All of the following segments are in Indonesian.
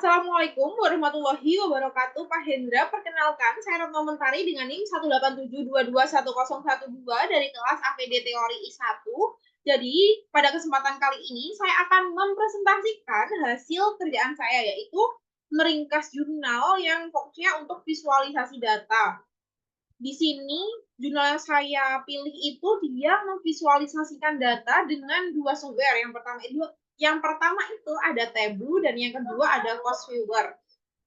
Assalamualaikum warahmatullahi wabarakatuh. Pak Hendra, perkenalkan saya Retno Mentari dengan NIM 187221012 dari kelas APD Teori I1. Jadi, pada kesempatan kali ini saya akan mempresentasikan hasil kerjaan saya, yaitu meringkas jurnal yang fokusnya untuk visualisasi data. Di sini, jurnal yang saya pilih itu dia memvisualisasikan data dengan dua software. Yang pertama itu ada Tableau dan yang kedua ada Cost Viewer.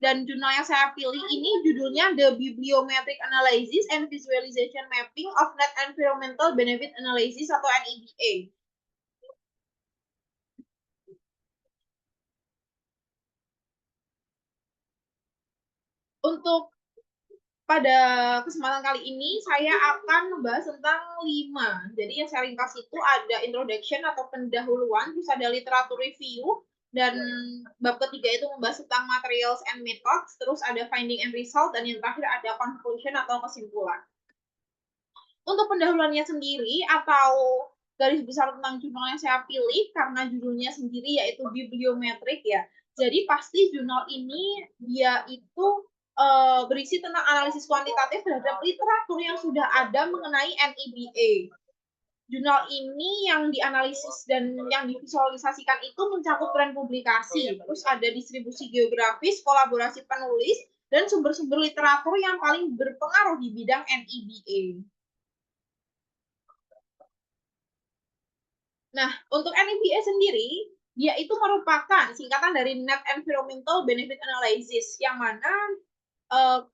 Dan jurnal yang saya pilih ini judulnya The Bibliometric Analysis and Visualization Mapping of Net Environmental Benefit Analysis atau NEBA. Untuk pada kesempatan kali ini saya akan membahas tentang 5. Jadi yang saya ringkas itu ada introduction atau pendahuluan, terus ada literatur review, dan bab ketiga itu membahas tentang materials and methods, terus ada finding and result, dan yang terakhir ada conclusion atau kesimpulan. Untuk pendahuluannya sendiri atau garis besar tentang jurnal yang saya pilih, karena judulnya sendiri yaitu bibliometrik ya, jadi pasti jurnal ini dia itu berisi tentang analisis kuantitatif terhadap literatur yang sudah ada mengenai NEBA. Jurnal ini yang dianalisis dan yang divisualisasikan itu mencakup tren publikasi, terus ada distribusi geografis, kolaborasi penulis, dan sumber-sumber literatur yang paling berpengaruh di bidang NEBA. Nah, untuk NEBA sendiri, dia itu merupakan singkatan dari Net Environmental Benefit Analysis, yang mana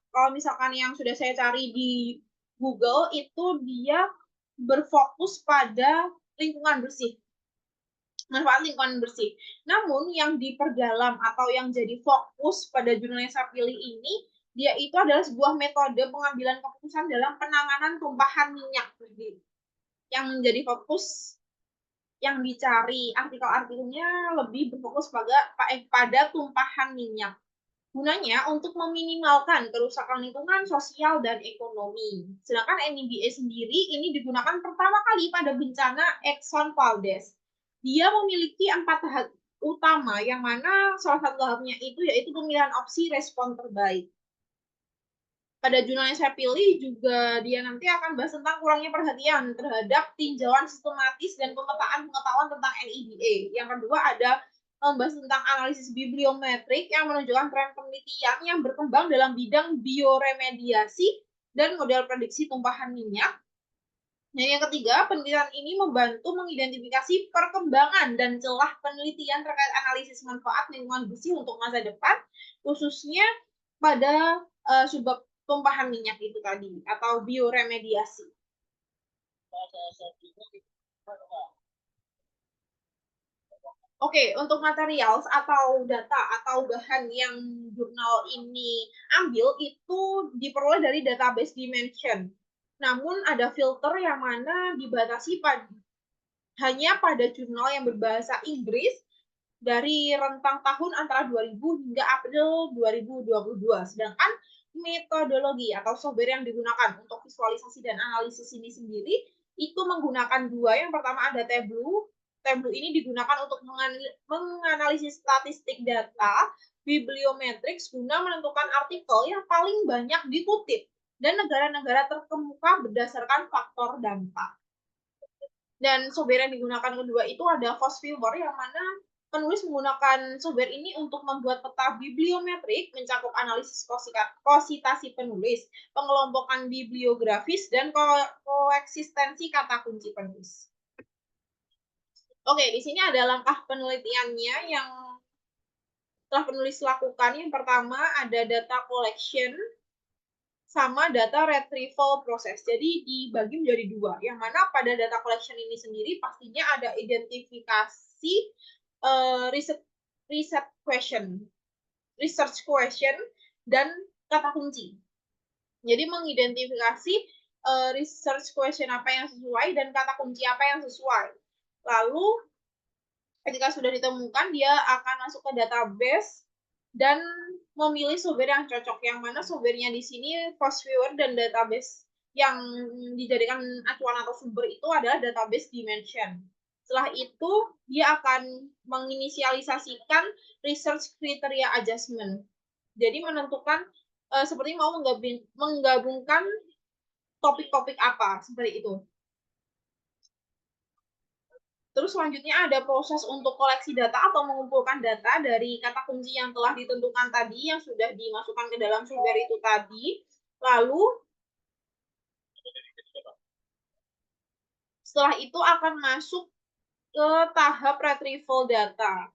kalau misalkan yang sudah saya cari di Google, itu dia berfokus pada lingkungan bersih, manfaat lingkungan bersih. Namun yang diperdalam atau yang jadi fokus pada jurnal yang saya pilih ini, dia itu adalah sebuah metode pengambilan keputusan dalam penanganan tumpahan minyak. Yang menjadi fokus yang dicari artikel-artikelnya lebih berfokus pada tumpahan minyak. Gunanya untuk meminimalkan kerusakan lingkungan, sosial, dan ekonomi. Sedangkan NEBA sendiri ini digunakan pertama kali pada bencana Exxon Valdez. Dia memiliki 4 tahap utama, yang mana salah satu tahapnya itu yaitu pemilihan opsi respon terbaik. Pada jurnal yang saya pilih juga dia nanti akan bahas tentang kurangnya perhatian terhadap tinjauan sistematis dan pemetaan pengetahuan tentang NEBA. Yang kedua ada membahas tentang analisis bibliometrik yang menunjukkan tren penelitian yang berkembang dalam bidang bioremediasi dan model prediksi tumpahan minyak. Dan yang ketiga, penelitian ini membantu mengidentifikasi perkembangan dan celah penelitian terkait analisis manfaat lingkungan bersih untuk masa depan, khususnya pada subbab tumpahan minyak itu tadi, atau bioremediasi. Oke, untuk materials atau data atau bahan yang jurnal ini ambil itu diperoleh dari database Dimension. Namun ada filter yang mana dibatasi hanya pada jurnal yang berbahasa Inggris dari rentang tahun antara 2000 hingga April 2022. Sedangkan metodologi atau software yang digunakan untuk visualisasi dan analisis ini sendiri itu menggunakan dua. Yang pertama ada Tableau. Tableau ini digunakan untuk menganalisis statistik data bibliometrics guna menentukan artikel yang paling banyak dikutip dan negara-negara terkemuka berdasarkan faktor dampak. Dan software yang digunakan kedua itu ada Cost Viewer, yang mana penulis menggunakan software ini untuk membuat peta bibliometrik mencakup analisis kositasi penulis, pengelompokan bibliografis, dan koeksistensi kata kunci penulis. Oke, di sini ada langkah penelitiannya yang telah penulis lakukan. Yang pertama ada data collection sama data retrieval proses. Jadi dibagi menjadi dua. Yang mana pada data collection ini sendiri pastinya ada identifikasi research question, dan kata kunci. Jadi mengidentifikasi research question apa yang sesuai dan kata kunci apa yang sesuai. Lalu ketika sudah ditemukan, dia akan masuk ke database dan memilih software yang cocok, yang mana softwarenya di sini Cost Viewer, dan database yang dijadikan acuan atau sumber itu adalah database Dimension. Setelah itu, dia akan menginisialisasikan research criteria adjustment. Jadi menentukan seperti mau menggabungkan topik-topik apa, seperti itu. Terus selanjutnya ada proses untuk koleksi data atau mengumpulkan data dari kata kunci yang telah ditentukan tadi, yang sudah dimasukkan ke dalam software itu tadi. Lalu, setelah itu akan masuk ke tahap retrieval data.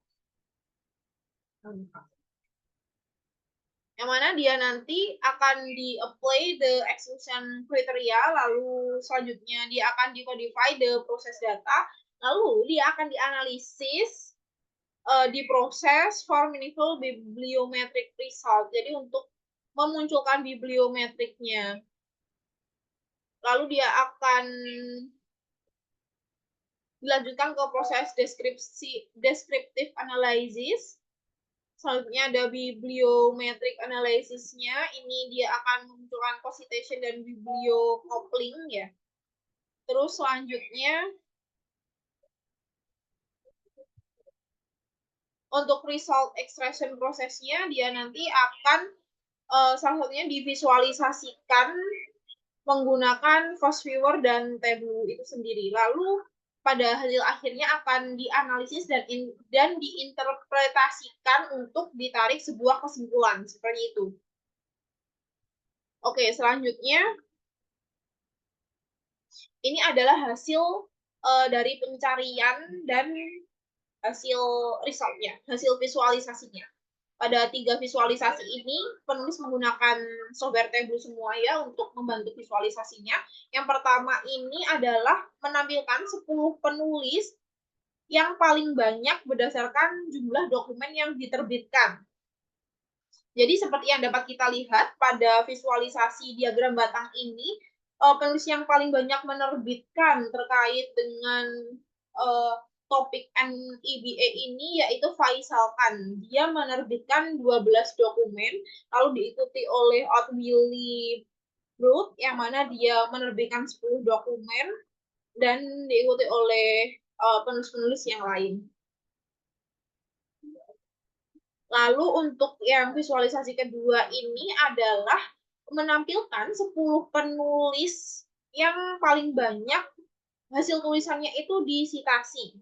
Yang mana dia nanti akan di-apply the exclusion criteria, lalu selanjutnya dia akan di-codify the process data, lalu dia akan dianalisis, diproses for meaningful bibliometric result. Jadi untuk memunculkan bibliometriknya. Lalu dia akan dilanjutkan ke proses descriptive analysis. Selanjutnya ada bibliometric analysis-nya. Ini dia akan memunculkan co-citation dan bibliocoupling ya. Terus selanjutnya untuk result extraction prosesnya dia nanti akan salah satunya divisualisasikan menggunakan Cost Viewer dan Tableau itu sendiri. Lalu pada hasil akhirnya akan dianalisis dan diinterpretasikan untuk ditarik sebuah kesimpulan seperti itu. Oke, selanjutnya ini adalah hasil dari pencarian dan hasil resultnya, hasil visualisasinya. Pada 3 visualisasi ini, penulis menggunakan software Tableau semua ya untuk membantu visualisasinya. Yang pertama ini adalah menampilkan 10 penulis yang paling banyak berdasarkan jumlah dokumen yang diterbitkan. Jadi seperti yang dapat kita lihat pada visualisasi diagram batang ini, penulis yang paling banyak menerbitkan terkait dengan topik NIBA ini yaitu Faisal Khan. Dia menerbitkan 12 dokumen, lalu diikuti oleh Otwilly Brooke yang mana dia menerbitkan 10 dokumen dan diikuti oleh penulis-penulis yang lain. Lalu untuk yang visualisasi kedua ini adalah menampilkan 10 penulis yang paling banyak hasil tulisannya itu disitasi.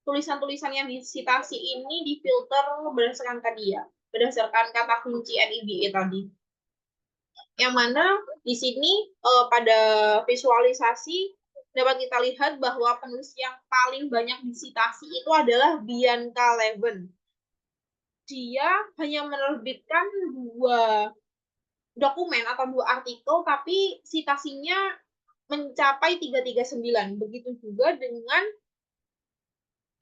Tulisan-tulisan yang disitasi ini difilter berdasarkan tadi ya, berdasarkan kata kunci NIBA tadi. Yang mana di sini pada visualisasi dapat kita lihat bahwa penulis yang paling banyak disitasi itu adalah Bianca Leven. Dia hanya menerbitkan 2 dokumen atau 2 artikel, tapi citasinya mencapai 339. Begitu juga dengan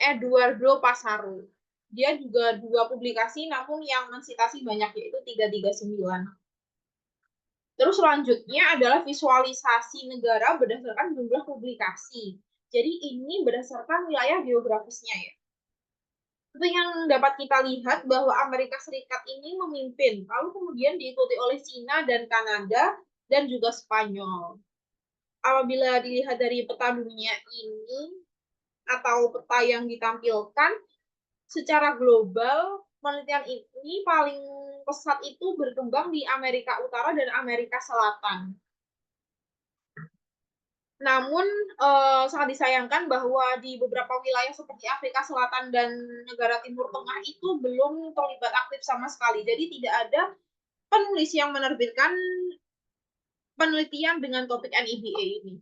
Eduardo Passaro. Dia juga 2 publikasi, namun yang mensitasi banyak yaitu 339. Terus selanjutnya adalah visualisasi negara berdasarkan jumlah publikasi. Jadi ini berdasarkan wilayah geografisnya ya. Seperti yang dapat kita lihat bahwa Amerika Serikat ini memimpin, lalu kemudian diikuti oleh Cina dan Kanada, dan juga Spanyol. Apabila dilihat dari peta dunia ini, atau peta yang ditampilkan, secara global, penelitian ini paling pesat itu berkembang di Amerika Utara dan Amerika Selatan. Namun sangat disayangkan bahwa di beberapa wilayah seperti Afrika Selatan dan negara Timur Tengah itu belum terlibat aktif sama sekali. Jadi tidak ada penulis yang menerbitkan penelitian dengan topik NIBA ini.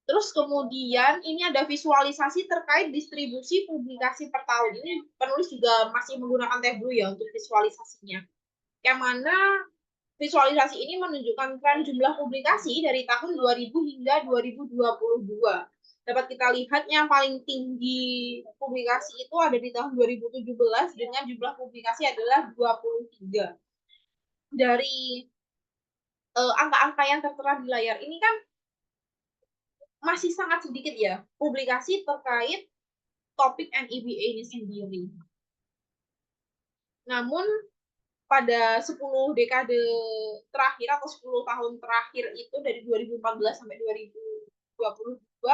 Terus kemudian ini ada visualisasi terkait distribusi publikasi per tahun. Ini penulis juga masih menggunakan Tableau ya untuk visualisasinya. Yang mana visualisasi ini menunjukkan tren jumlah publikasi dari tahun 2000 hingga 2022. Dapat kita lihat yang paling tinggi publikasi itu ada di tahun 2017 dengan jumlah publikasi adalah 23. Dari angka-angka yang tertera di layar ini kan masih sangat sedikit ya publikasi terkait topik NIBA ini sendiri. Namun pada 10 dekade terakhir atau 10 tahun terakhir itu dari 2014 sampai 2022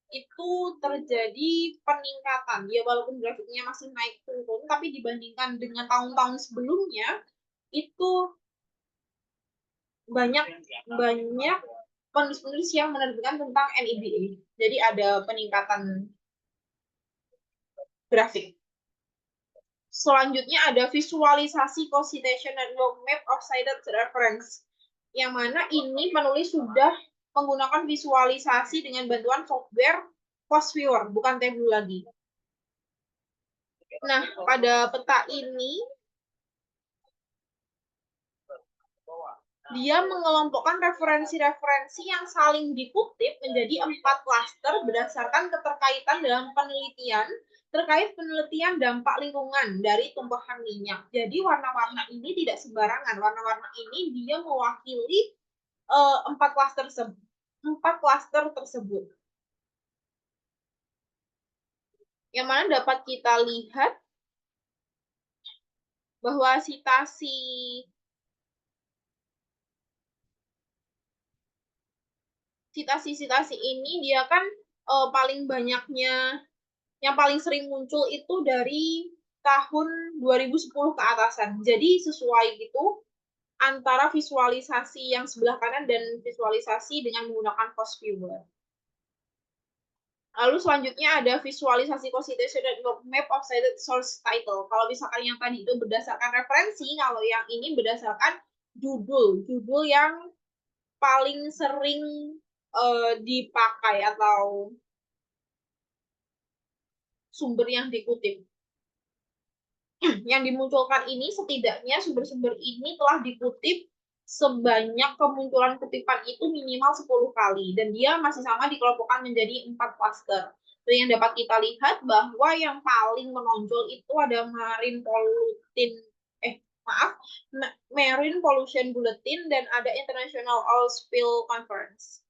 itu terjadi peningkatan. Ya walaupun grafiknya masih naik turun, tapi dibandingkan dengan tahun-tahun sebelumnya itu banyak penulis-penulis yang menerbitkan tentang NIBA. Jadi ada peningkatan grafik. Selanjutnya ada visualisasi co-citation network map of cited reference. Yang mana ini penulis sudah menggunakan visualisasi dengan bantuan software Post Viewer, bukan Tableau lagi. Nah, pada peta ini dia mengelompokkan referensi-referensi yang saling dikutip menjadi 4 klaster berdasarkan keterkaitan dalam penelitian terkait penelitian dampak lingkungan dari tumpahan minyak. Jadi warna-warna ini tidak sembarangan. Warna-warna ini dia mewakili 4 klaster tersebut. Yang mana dapat kita lihat bahwa sitasi ini dia kan paling banyaknya yang paling sering muncul itu dari tahun 2010 ke atasan. Jadi sesuai gitu antara visualisasi yang sebelah kanan dan visualisasi dengan menggunakan Post Viewer. Lalu selanjutnya ada visualisasi co-citation network map of cited source title. Kalau misalkan yang tadi itu berdasarkan referensi, kalau yang ini berdasarkan judul yang paling sering dipakai atau sumber yang dikutip. Yang dimunculkan ini setidaknya sumber-sumber ini telah dikutip sebanyak kemunculan kutipan itu minimal 10 kali dan dia masih sama dikelompokkan menjadi 4 cluster. Dan yang dapat kita lihat bahwa yang paling menonjol itu ada Marine Pollution Bulletin dan ada International Oil Spill Conference.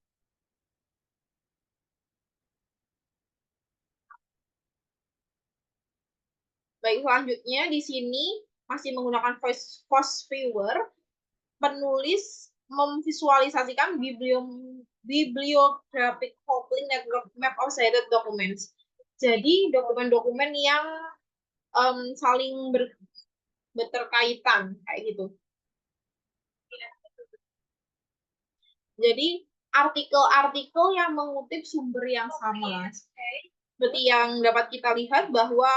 Baik, selanjutnya di sini masih menggunakan Post Viewer, penulis memvisualisasikan bibliographic coupling network map of cited documents. Jadi dokumen-dokumen yang saling berterkaitan kayak gitu. Jadi artikel-artikel yang mengutip sumber yang sama. Seperti yang dapat kita lihat bahwa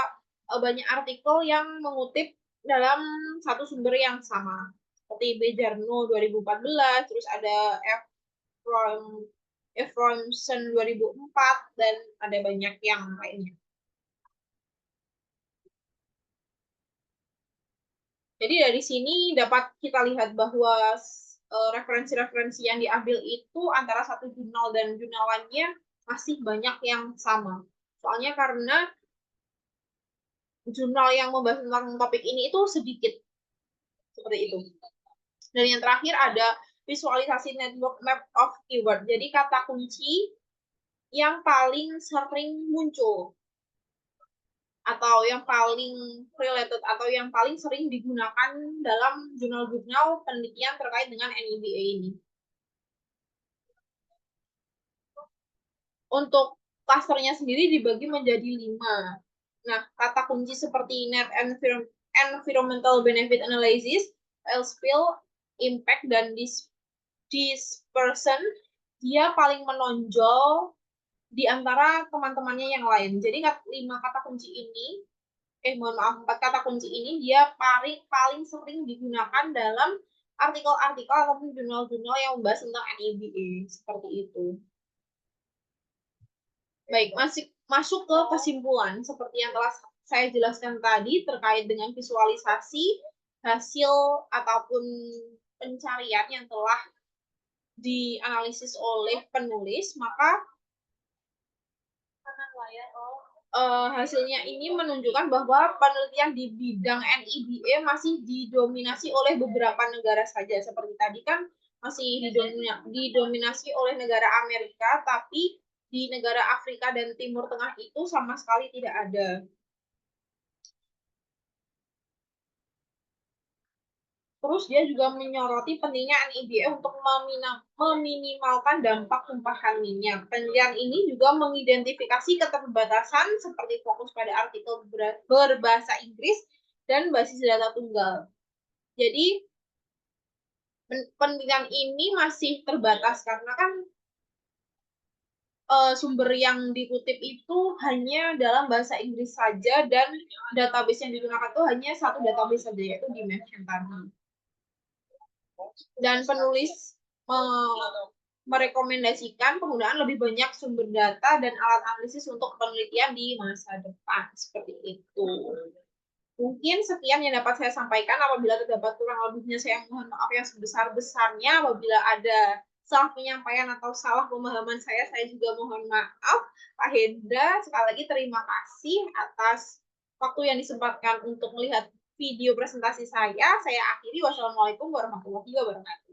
banyak artikel yang mengutip dalam satu sumber yang sama. Seperti Bejarno 2014, terus ada Efronson 2004, dan ada banyak yang lainnya. Jadi dari sini dapat kita lihat bahwa referensi-referensi yang diambil itu antara satu jurnal dan jurnal lainnya masih banyak yang sama. Soalnya karena jurnal yang membahas tentang topik ini itu sedikit seperti itu. Dan yang terakhir ada visualisasi network map of keyword. Jadi kata kunci yang paling sering muncul atau yang paling related atau yang paling sering digunakan dalam jurnal-jurnal penelitian terkait dengan NIBA ini. Untuk klasternya sendiri dibagi menjadi 5. Nah, kata kunci seperti net environmental benefit analysis, oil spill, impact, dan dispersion, dia paling menonjol di antara teman-temannya yang lain. Jadi 5 kata kunci ini, 4 kata kunci ini dia paling sering digunakan dalam artikel-artikel ataupun jurnal-jurnal yang membahas tentang NIBA, seperti itu. Baik, masuk ke kesimpulan seperti yang telah saya jelaskan tadi terkait dengan visualisasi hasil ataupun pencarian yang telah dianalisis oleh penulis, maka hasilnya ini menunjukkan bahwa penelitian di bidang NIBA masih didominasi oleh beberapa negara saja. Seperti tadi kan masih didominasi oleh negara Amerika, tapi di negara Afrika dan Timur Tengah itu sama sekali tidak ada. Terus dia juga menyoroti pentingnya NIBE untuk meminimalkan dampak tumpahan minyak. Penelitian ini juga mengidentifikasi keterbatasan seperti fokus pada artikel berbahasa Inggris dan basis data tunggal. Jadi penelitian ini masih terbatas karena kan sumber yang dikutip itu hanya dalam bahasa Inggris saja dan database yang digunakan itu hanya satu database saja, yaitu Dimension tadi. Dan penulis merekomendasikan penggunaan lebih banyak sumber data dan alat analisis untuk penelitian di masa depan. Seperti itu. Mungkin sekian yang dapat saya sampaikan. Apabila terdapat kurang lebihnya, saya mohon maaf yang sebesar-besarnya. Apabila ada salah penyampaian atau salah pemahaman saya juga mohon maaf. Pak Hendra, sekali lagi terima kasih atas waktu yang disempatkan untuk melihat video presentasi saya. Saya akhiri. Wassalamualaikum warahmatullahi wabarakatuh.